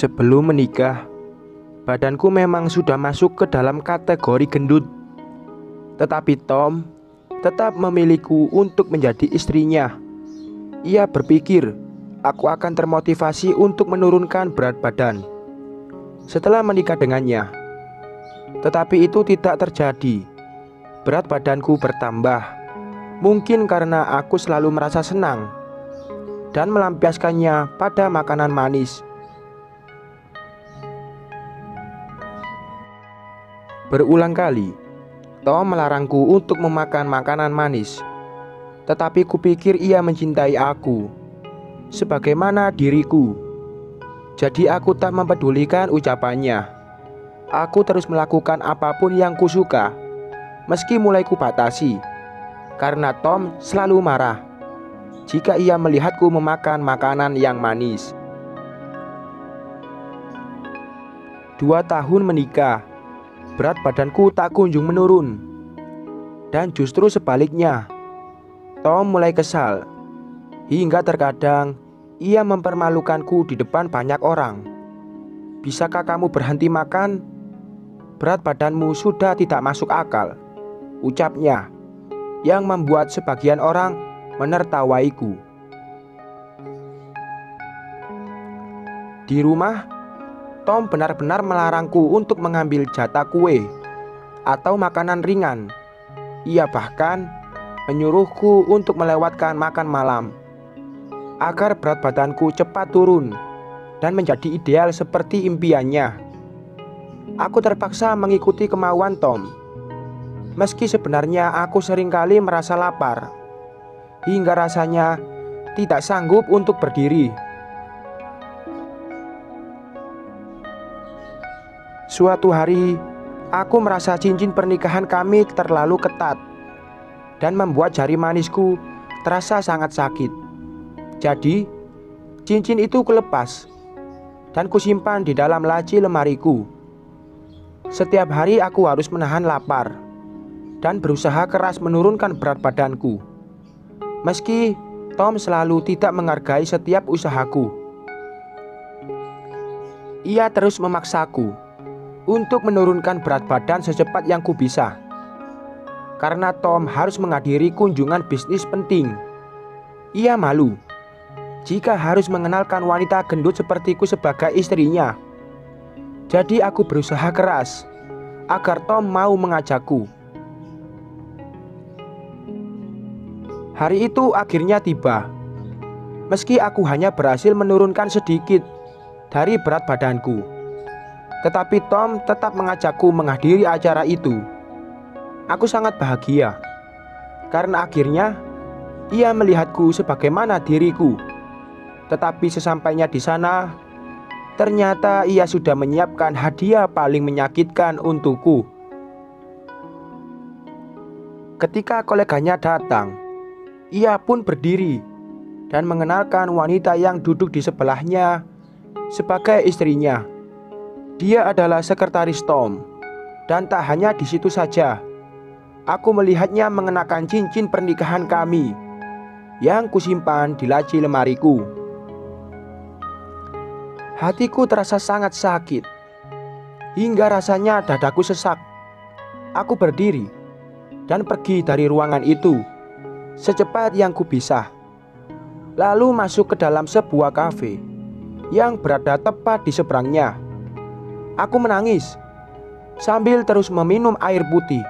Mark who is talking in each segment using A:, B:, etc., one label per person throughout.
A: Sebelum menikah, badanku memang sudah masuk ke dalam kategori gendut. Tetapi Tom tetap memilihku untuk menjadi istrinya. Ia berpikir aku akan termotivasi untuk menurunkan berat badan setelah menikah dengannya. Tetapi itu tidak terjadi. Berat badanku bertambah. Mungkin karena aku selalu merasa senang dan melampiaskannya pada makanan manis. Berulang kali Tom melarangku untuk memakan makanan manis. Tetapi kupikir ia mencintai aku sebagaimana diriku. Jadi aku tak mempedulikan ucapannya. Aku terus melakukan apapun yang kusuka, meski mulai kubatasi, karena Tom selalu marah jika ia melihatku memakan makanan yang manis. 2 tahun menikah, berat badanku tak kunjung menurun. Dan justru sebaliknya, Tom mulai kesal. Hingga terkadang ia mempermalukanku di depan banyak orang. "Bisakah kamu berhenti makan? Berat badanmu sudah tidak masuk akal," ucapnya, yang membuat sebagian orang menertawaiku. Di rumah, Tom benar-benar melarangku untuk mengambil jatah kue atau makanan ringan. Ia bahkan menyuruhku untuk melewatkan makan malam agar berat badanku cepat turun dan menjadi ideal seperti impiannya. Aku terpaksa mengikuti kemauan Tom, meski sebenarnya aku seringkali merasa lapar hingga rasanya tidak sanggup untuk berdiri. Suatu hari, aku merasa cincin pernikahan kami terlalu ketat dan membuat jari manisku terasa sangat sakit. Jadi, cincin itu kulepas dan kusimpan di dalam laci lemariku. Setiap hari aku harus menahan lapar dan berusaha keras menurunkan berat badanku. Meski Tom selalu tidak menghargai setiap usahaku. Ia terus memaksaku untuk menurunkan berat badan secepat yang ku bisa. Karena Tom harus menghadiri kunjungan bisnis penting, ia malu jika harus mengenalkan wanita gendut sepertiku sebagai istrinya. Jadi aku berusaha keras agar Tom mau mengajakku. Hari itu akhirnya tiba. Meski aku hanya berhasil menurunkan sedikit dari berat badanku, tetapi Tom tetap mengajakku menghadiri acara itu. Aku sangat bahagia karena akhirnya ia melihatku sebagaimana diriku. Tetapi sesampainya di sana, ternyata ia sudah menyiapkan hadiah paling menyakitkan untukku. Ketika koleganya datang, ia pun berdiri dan mengenalkan wanita yang duduk di sebelahnya sebagai istrinya. Dia adalah sekretaris Tom. Dan tak hanya di situ saja, aku melihatnya mengenakan cincin pernikahan kami yang kusimpan di laci lemariku. Hatiku terasa sangat sakit hingga rasanya dadaku sesak. Aku berdiri dan pergi dari ruangan itu secepat yang ku bisa, lalu masuk ke dalam sebuah kafe yang berada tepat di seberangnya. Aku menangis sambil terus meminum air putih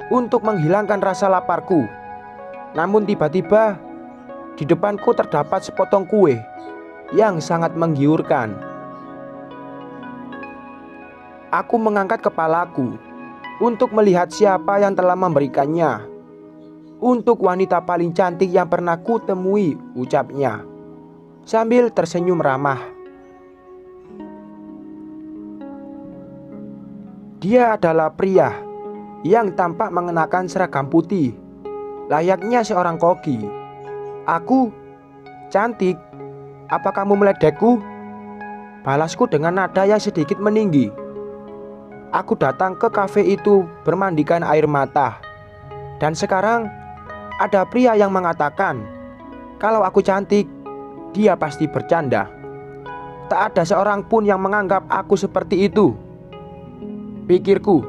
A: untuk menghilangkan rasa laparku. Namun tiba-tiba di depanku terdapat sepotong kue yang sangat menggiurkan. Aku mengangkat kepalaku untuk melihat siapa yang telah memberikannya. "Untuk wanita paling cantik yang pernah kutemui," ucapnya sambil tersenyum ramah. Dia adalah pria yang tampak mengenakan seragam putih, layaknya seorang koki. "Aku cantik? Apa kamu meledekku?" balasku dengan nada yang sedikit meninggi. Aku datang ke kafe itu bermandikan air mata, dan sekarang ada pria yang mengatakan kalau aku cantik, dia pasti bercanda. Tak ada seorang pun yang menganggap aku seperti itu, pikirku.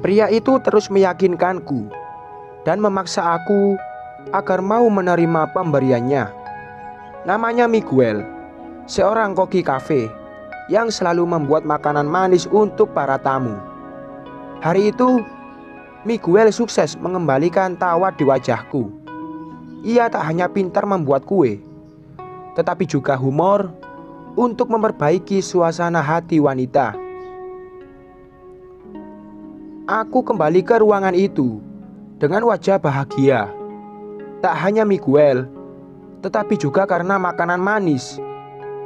A: Pria itu terus meyakinkanku dan memaksa aku agar mau menerima pemberiannya. Namanya Miguel, seorang koki kafe yang selalu membuat makanan manis untuk para tamu. Hari itu Miguel sukses mengembalikan tawa di wajahku. Ia tak hanya pintar membuat kue, tetapi juga humor untuk memperbaiki suasana hati wanita. Aku kembali ke ruangan itu dengan wajah bahagia. Tak hanya Miguel, tetapi juga karena makanan manis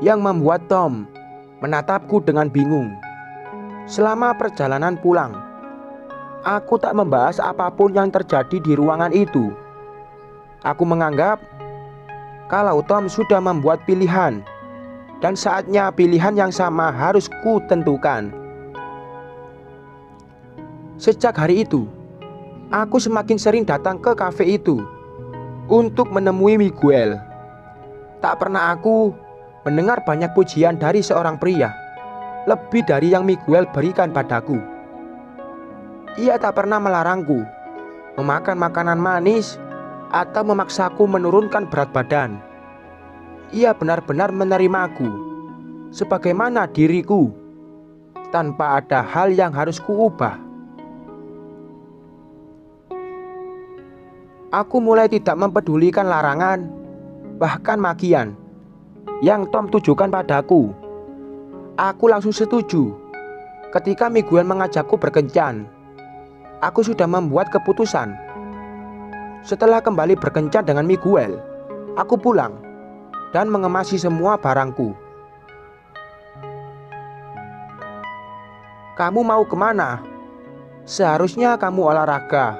A: yang membuat Tom menatapku dengan bingung. Selama perjalanan pulang, aku tak membahas apapun yang terjadi di ruangan itu. Aku menganggap kalau Tom sudah membuat pilihan, dan saatnya pilihan yang sama harus ku tentukan. Sejak hari itu, aku semakin sering datang ke kafe itu untuk menemui Miguel. Tak pernah aku mendengar banyak pujian dari seorang pria, lebih dari yang Miguel berikan padaku. Ia tak pernah melarangku memakan makanan manis atau memaksaku menurunkan berat badan. Ia benar-benar menerimaku sebagaimana diriku, tanpa ada hal yang harus kuubah. Aku mulai tidak mempedulikan larangan, bahkan makian yang Tom tujukan padaku. Aku langsung setuju ketika Miguel mengajakku berkencan. Aku sudah membuat keputusan. Setelah kembali berkencan dengan Miguel, aku pulang dan mengemasi semua barangku. "Kamu mau kemana? Seharusnya kamu olahraga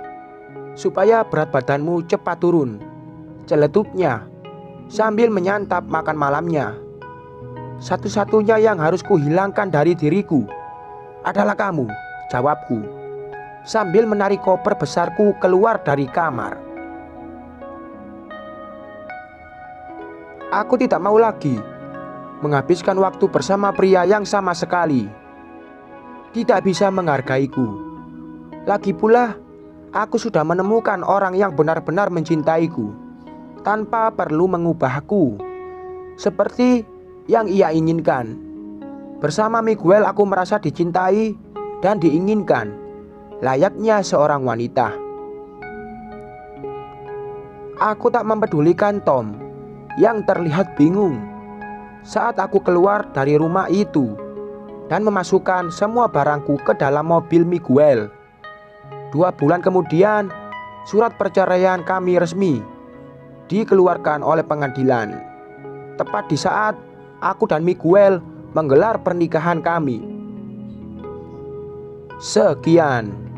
A: supaya berat badanmu cepat turun," celetupnya sambil menyantap makan malamnya. "Satu-satunya yang harus kuhilangkan dari diriku adalah kamu," jawabku, sambil menarik koper besarku keluar dari kamar. Aku tidak mau lagi menghabiskan waktu bersama pria yang sama sekali tidak bisa menghargaiku. Lagi pula, aku sudah menemukan orang yang benar-benar mencintaiku tanpa perlu mengubahku seperti yang ia inginkan. Bersama Miguel aku merasa dicintai dan diinginkan, layaknya seorang wanita. Aku tak mempedulikan Tom yang terlihat bingung saat aku keluar dari rumah itu dan memasukkan semua barangku ke dalam mobil Miguel. 2 bulan kemudian, surat perceraian kami resmi dikeluarkan oleh pengadilan, tepat di saat aku dan Miguel menggelar pernikahan kami. Sekian.